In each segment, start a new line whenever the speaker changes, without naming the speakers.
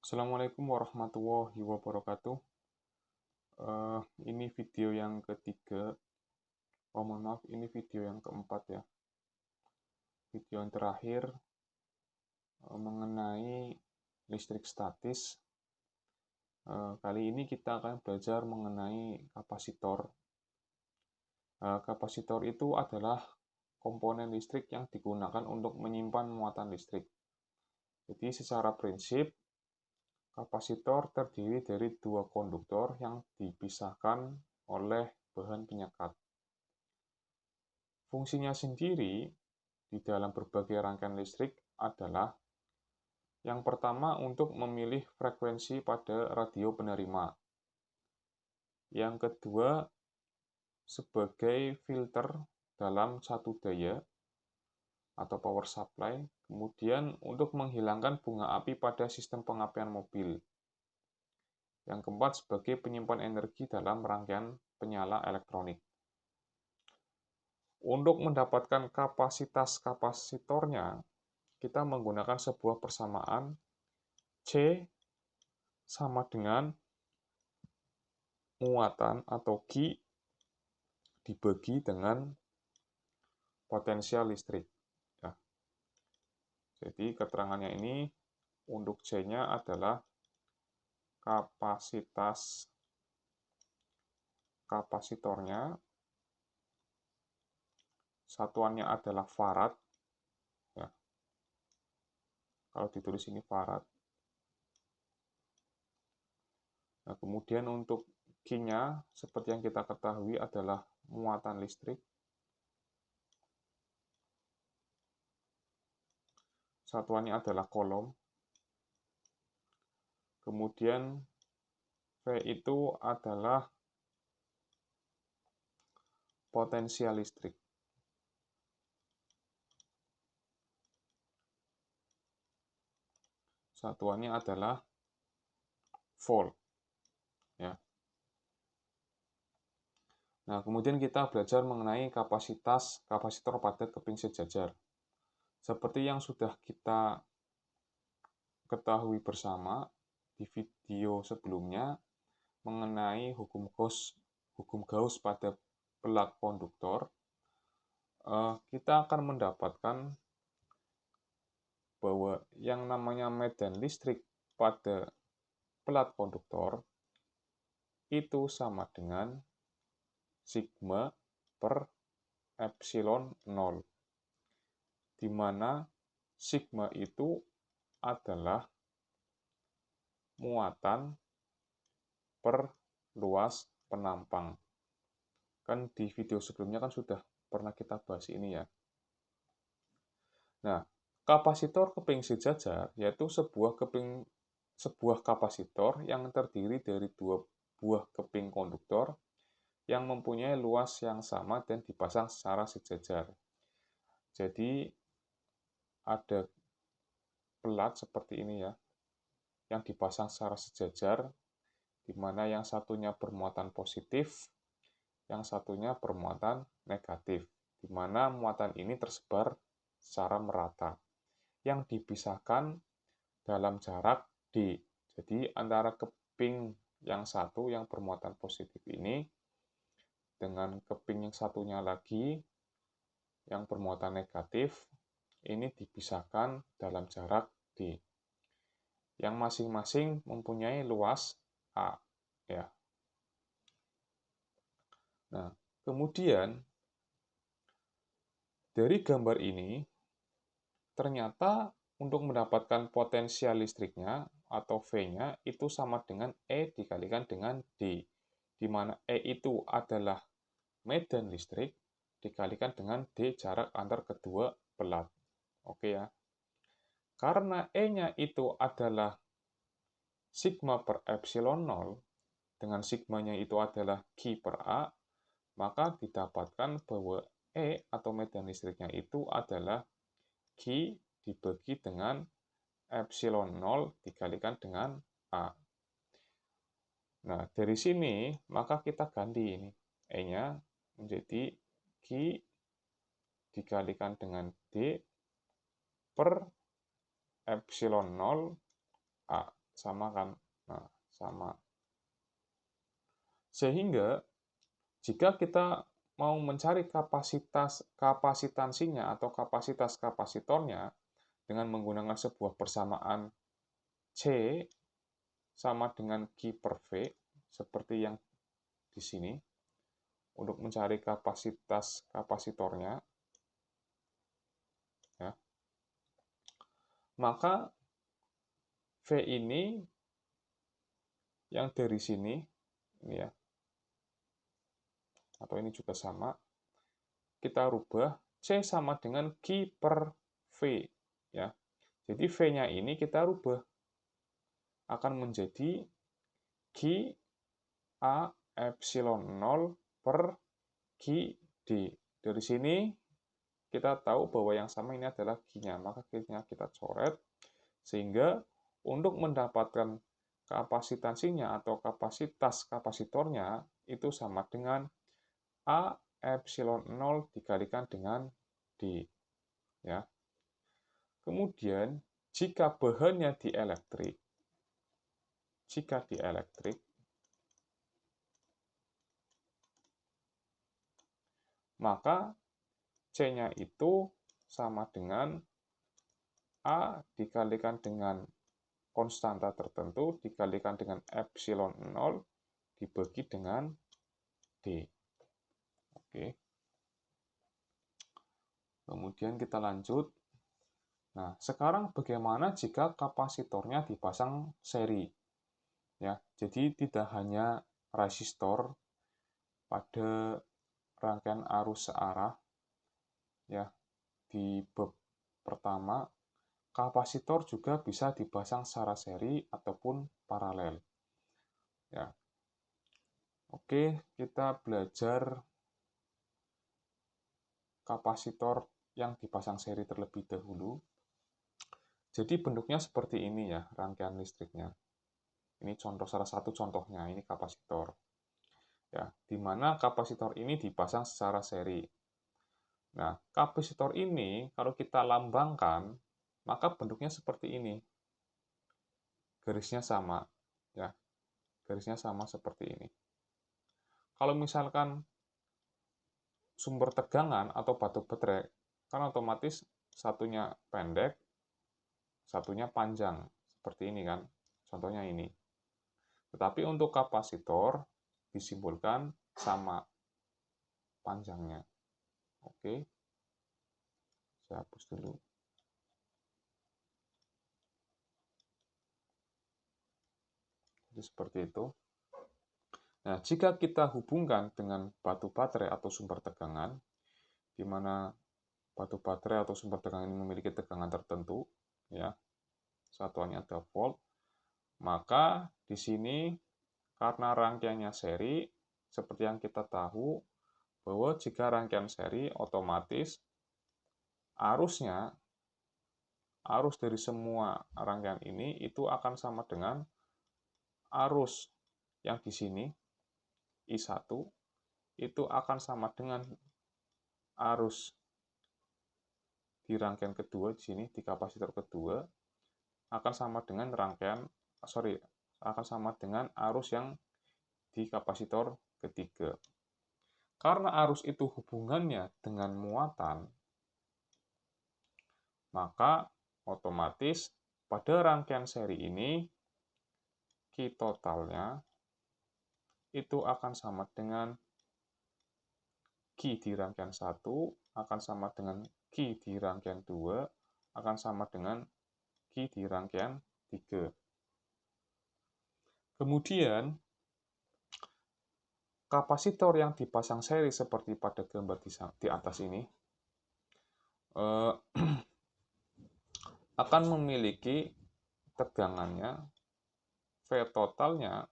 Assalamualaikum warahmatullahi wabarakatuh. Ini video yang ketiga. Mohon maaf, ini video yang keempat ya. Video yang terakhir mengenai listrik statis. Kali ini kita akan belajar mengenai kapasitor. Kapasitor itu adalah komponen listrik yang digunakan untuk menyimpan muatan listrik. Jadi secara prinsip, kapasitor terdiri dari dua konduktor yang dipisahkan oleh bahan penyekat. Fungsinya sendiri di dalam berbagai rangkaian listrik adalah yang pertama untuk memilih frekuensi pada radio penerima. Yang kedua sebagai filter dalam satu daya atau power supply, kemudian untuk menghilangkan bunga api pada sistem pengapian mobil. Yang keempat sebagai penyimpan energi dalam rangkaian penyala elektronik. Untuk mendapatkan kapasitas kapasitornya, kita menggunakan sebuah persamaan C sama dengan muatan atau Q dibagi dengan potensial listrik. Ya. Jadi keterangannya ini untuk C-nya adalah kapasitas kapasitornya, satuannya adalah farad. Ya. Kalau ditulis ini farad. Nah, kemudian untuk Q-nya, seperti yang kita ketahui adalah muatan listrik. Satuannya adalah kolom. Kemudian V itu adalah potensial listrik. Satuannya adalah volt. Ya. Nah, kemudian kita belajar mengenai kapasitor pada keping sejajar. Seperti yang sudah kita ketahui bersama di video sebelumnya mengenai hukum Gauss pada pelat konduktor, kita akan mendapatkan bahwa yang namanya medan listrik pada pelat konduktor itu sama dengan sigma per epsilon 0, di mana sigma itu adalah muatan per luas penampang. Kan di video sebelumnya kan sudah pernah kita bahas ini ya. Nah, kapasitor keping sejajar yaitu sebuah kapasitor yang terdiri dari dua buah keping konduktor yang mempunyai luas yang sama dan dipasang secara sejajar. Jadi ada pelat seperti ini ya, yang dipasang secara sejajar, di mana yang satunya bermuatan positif, yang satunya bermuatan negatif, di mana muatan ini tersebar secara merata, yang dipisahkan dalam jarak D. Jadi antara keping yang satu yang bermuatan positif ini dengan keping yang satunya lagi yang bermuatan negatif, ini dipisahkan dalam jarak D. Yang masing-masing mempunyai luas A. Ya. Nah, kemudian dari gambar ini, ternyata untuk mendapatkan potensial listriknya atau V-nya itu sama dengan E dikalikan dengan D, di mana E itu adalah medan listrik dikalikan dengan D jarak antar kedua pelat. Oke ya. Karena E-nya itu adalah sigma per epsilon 0, dengan sigmanya itu adalah Q per A, maka didapatkan bahwa E atau medan listriknya itu adalah Q dibagi dengan epsilon 0 dikalikan dengan A. Nah, dari sini maka kita ganti ini. E-nya menjadi Q dikalikan dengan D per epsilon 0 A. Sama kan? Nah, sama. Sehingga jika kita mau mencari kapasitansinya atau kapasitas kapasitornya dengan menggunakan sebuah persamaan C sama dengan Q per V, seperti yang di sini, untuk mencari kapasitas kapasitornya, ya, maka V ini yang dari sini, ini ya, atau ini juga sama, kita rubah C sama dengan Q per V. Ya. Jadi V-nya ini kita rubah, akan menjadi Q A epsilon 0 per Q D. Dari sini kita tahu bahwa yang sama ini adalah Q-nya, maka Q-nya kita coret, sehingga untuk mendapatkan kapasitansinya atau kapasitas kapasitornya itu sama dengan A epsilon 0 dikalikan dengan D. Ya. Kemudian, jika bahannya dielektrik, maka C-nya itu sama dengan A dikalikan dengan konstanta tertentu dikalikan dengan epsilon 0 dibagi dengan D. Oke. Kemudian kita lanjut. Nah, sekarang bagaimana jika kapasitornya dipasang seri? Ya, jadi tidak hanya resistor pada rangkaian arus searah, ya, di bab pertama, kapasitor juga bisa dipasang secara seri ataupun paralel. Ya. Oke, kita belajar kapasitor yang dipasang seri terlebih dahulu. Jadi bentuknya seperti ini ya, rangkaian listriknya. Ini contoh, salah satu contohnya, ini kapasitor. Ya, di mana kapasitor ini dipasang secara seri. Nah, kapasitor ini kalau kita lambangkan, maka bentuknya seperti ini. Garisnya sama, ya. Garisnya sama seperti ini. Kalau misalkan sumber tegangan atau batu baterai, kan otomatis satunya pendek, satunya panjang. Seperti ini kan, contohnya ini. Tetapi untuk kapasitor disimbolkan sama panjangnya. Oke, saya hapus dulu. Jadi seperti itu. Nah, jika kita hubungkan dengan batu baterai atau sumber tegangan, di mana batu baterai atau sumber tegangan ini memiliki tegangan tertentu, ya, satuannya ada volt, maka di sini karena rangkaiannya seri, seperti yang kita tahu, bahwa jika rangkaian seri, otomatis arus dari semua rangkaian ini itu akan sama dengan arus yang di sini, I1, itu akan sama dengan arus di rangkaian kedua di sini, di kapasitor kedua, akan sama dengan akan sama dengan arus yang di kapasitor ketiga. Karena arus itu hubungannya dengan muatan, maka otomatis pada rangkaian seri ini, Q totalnya itu akan sama dengan Q di rangkaian 1, akan sama dengan Q di rangkaian 2, akan sama dengan Q di rangkaian 3. Kemudian, kapasitor yang dipasang seri seperti pada gambar di atas ini, akan memiliki tegangannya, V totalnya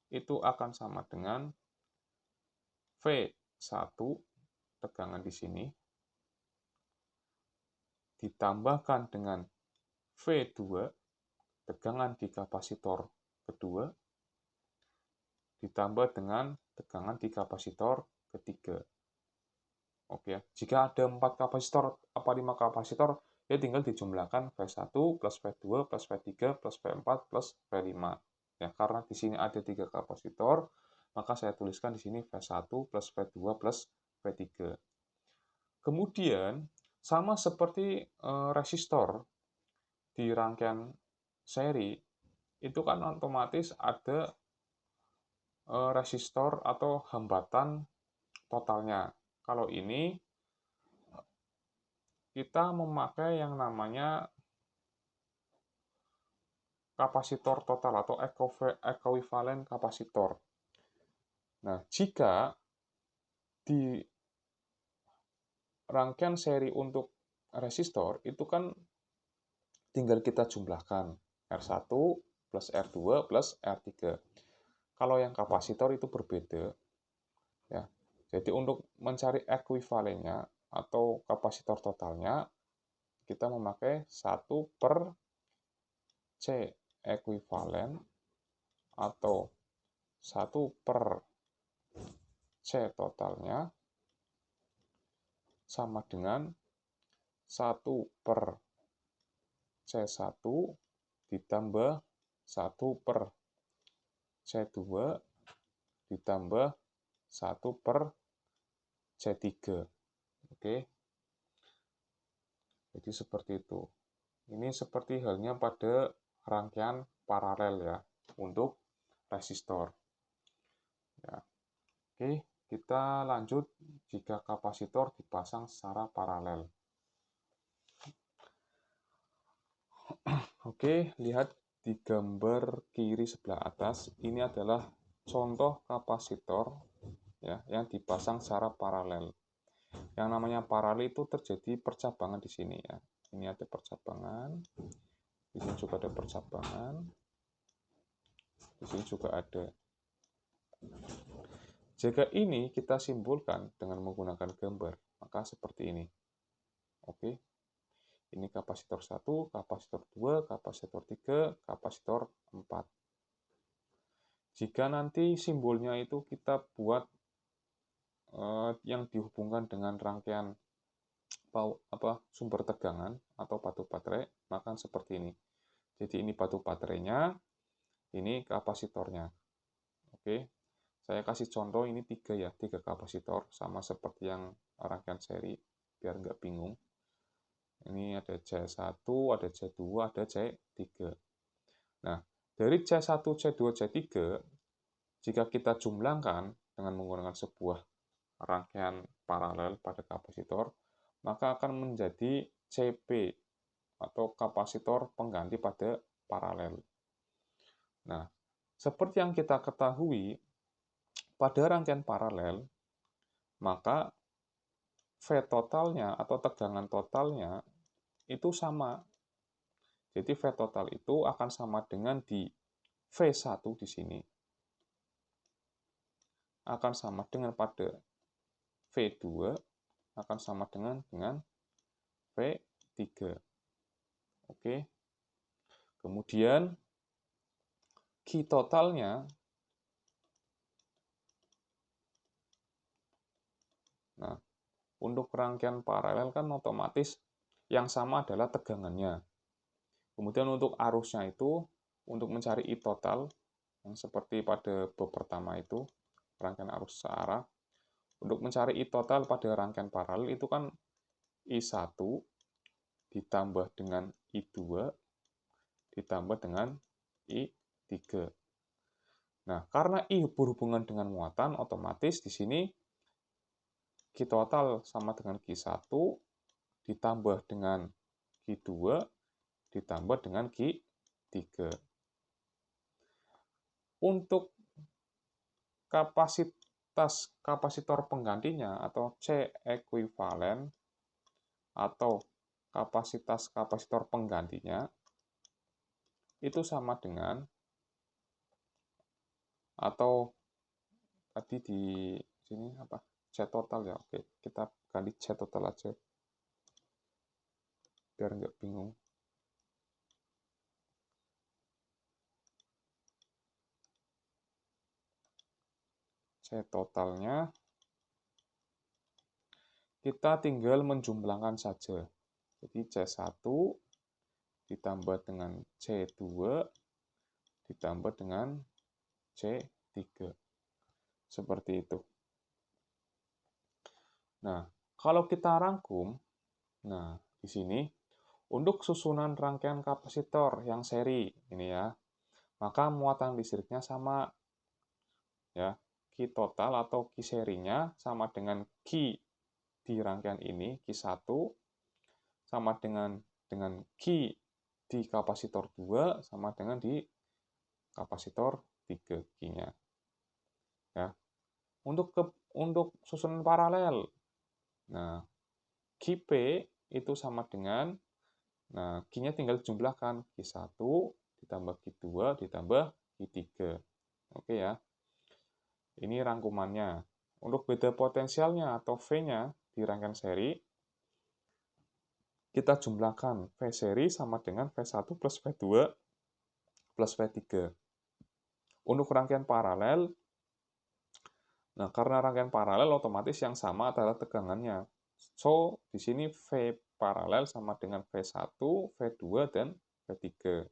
itu akan sama dengan V1, tegangan di sini, ditambahkan dengan V2, tegangan di kapasitor kedua, ditambah dengan tegangan di kapasitor ketiga. Oke, jika ada 4 kapasitor, 5 kapasitor, ya tinggal dijumlahkan V1 plus V2 plus V3 plus V4 plus V5. Ya, karena di sini ada 3 kapasitor, maka saya tuliskan di sini V1 plus V2 plus V3. Kemudian, sama seperti resistor di rangkaian seri, itu kan otomatis ada resistor atau hambatan totalnya. Kalau ini kita memakai yang namanya kapasitor total atau equivalent kapasitor. Nah, jika di rangkaian seri untuk resistor itu kan tinggal kita jumlahkan R1 plus R2 plus R3. Kalau yang kapasitor itu berbeda. Ya. Jadi untuk mencari ekuivalennya atau kapasitor totalnya, kita memakai 1 per C ekuivalen atau 1 per C totalnya sama dengan 1 per C1 ditambah 1 per C2 ditambah 1 per C3. Oke. Jadi seperti itu. Ini seperti halnya pada rangkaian paralel ya untuk resistor. Ya. Oke, kita lanjut jika kapasitor dipasang secara paralel. Oke, lihat di gambar kiri sebelah atas, ini adalah contoh kapasitor ya, yang dipasang secara paralel. Yang namanya paralel itu terjadi percabangan di sini ya. Ini ada percabangan, di sini juga ada percabangan, di sini juga ada. Jika ini kita simbolkan dengan menggunakan gambar, maka seperti ini. Oke. Ini kapasitor 1, kapasitor 2, kapasitor 3, kapasitor 4. Jika nanti simbolnya itu kita buat yang dihubungkan dengan rangkaian sumber tegangan atau batu baterai, maka seperti ini. Jadi ini batu baterainya, ini kapasitornya. Oke, saya kasih contoh ini 3 ya, 3 kapasitor, sama seperti yang rangkaian seri, biar nggak bingung. Ini ada C1, ada C2, ada C3. Nah, dari C1, C2, C3, jika kita jumlahkan dengan menggunakan sebuah rangkaian paralel pada kapasitor, maka akan menjadi CP atau kapasitor pengganti pada paralel. Nah, seperti yang kita ketahui, pada rangkaian paralel, maka V totalnya atau tegangan totalnya itu sama. Jadi V total itu akan sama dengan di V1 di sini. Akan sama dengan pada V2, akan sama dengan V3. Oke. Kemudian Q totalnya, nah, untuk rangkaian paralel kan otomatis yang sama adalah tegangannya. Kemudian untuk arusnya itu, untuk mencari I total, yang seperti pada bab pertama itu, rangkaian arus searah, untuk mencari I total pada rangkaian paralel itu kan I1 ditambah dengan I2 ditambah dengan I3. Nah, karena I berhubungan dengan muatan, otomatis di sini Q total sama dengan Q1 ditambah dengan Q2 ditambah dengan Q3. Untuk kapasitor penggantinya atau C ekuivalen atau kapasitas kapasitor penggantinya itu sama dengan, atau tadi di sini apa, C total ya. Oke, kita ganti C total aja biar nggak bingung. C totalnya kita tinggal menjumlahkan saja. Jadi C1 ditambah dengan C2 ditambah dengan C3. Seperti itu. Nah, kalau kita rangkum, nah di sini untuk susunan rangkaian kapasitor yang seri ini ya, maka muatan listriknya sama ya. Q total atau Q serinya sama dengan Q di rangkaian ini, Q1 sama dengan Q di kapasitor 2 sama dengan di kapasitor 3 Q-nya. Ya. Untuk susunan paralel. Nah, QP itu sama dengan, nah, Q-nya tinggal dijumlahkan, Q1 ditambah Q2 ditambah Q3. Oke ya. Ini rangkumannya. Untuk beda potensialnya atau V-nya di rangkaian seri, kita jumlahkan V seri sama dengan V1 plus V2 plus V3. Untuk rangkaian paralel, nah karena rangkaian paralel otomatis yang sama adalah tegangannya. So, di sini V paralel sama dengan V1, V2, dan V3.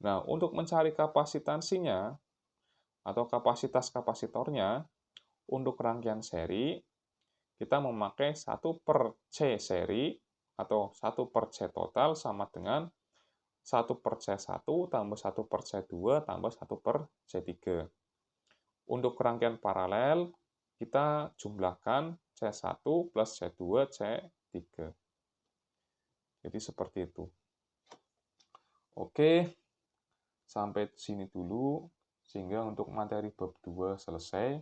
Nah, untuk mencari kapasitansinya, atau kapasitas kapasitornya, untuk rangkaian seri, kita memakai 1 per C seri, atau 1 per C total sama dengan 1 per C1 tambah 1 per C2 tambah 1 per C3. Untuk rangkaian paralel, kita jumlahkan C1 plus C2, C3. Jadi seperti itu. Oke, sampai sini dulu, sehingga untuk materi bab 2 selesai.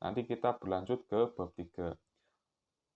Nanti kita berlanjut ke bab 3.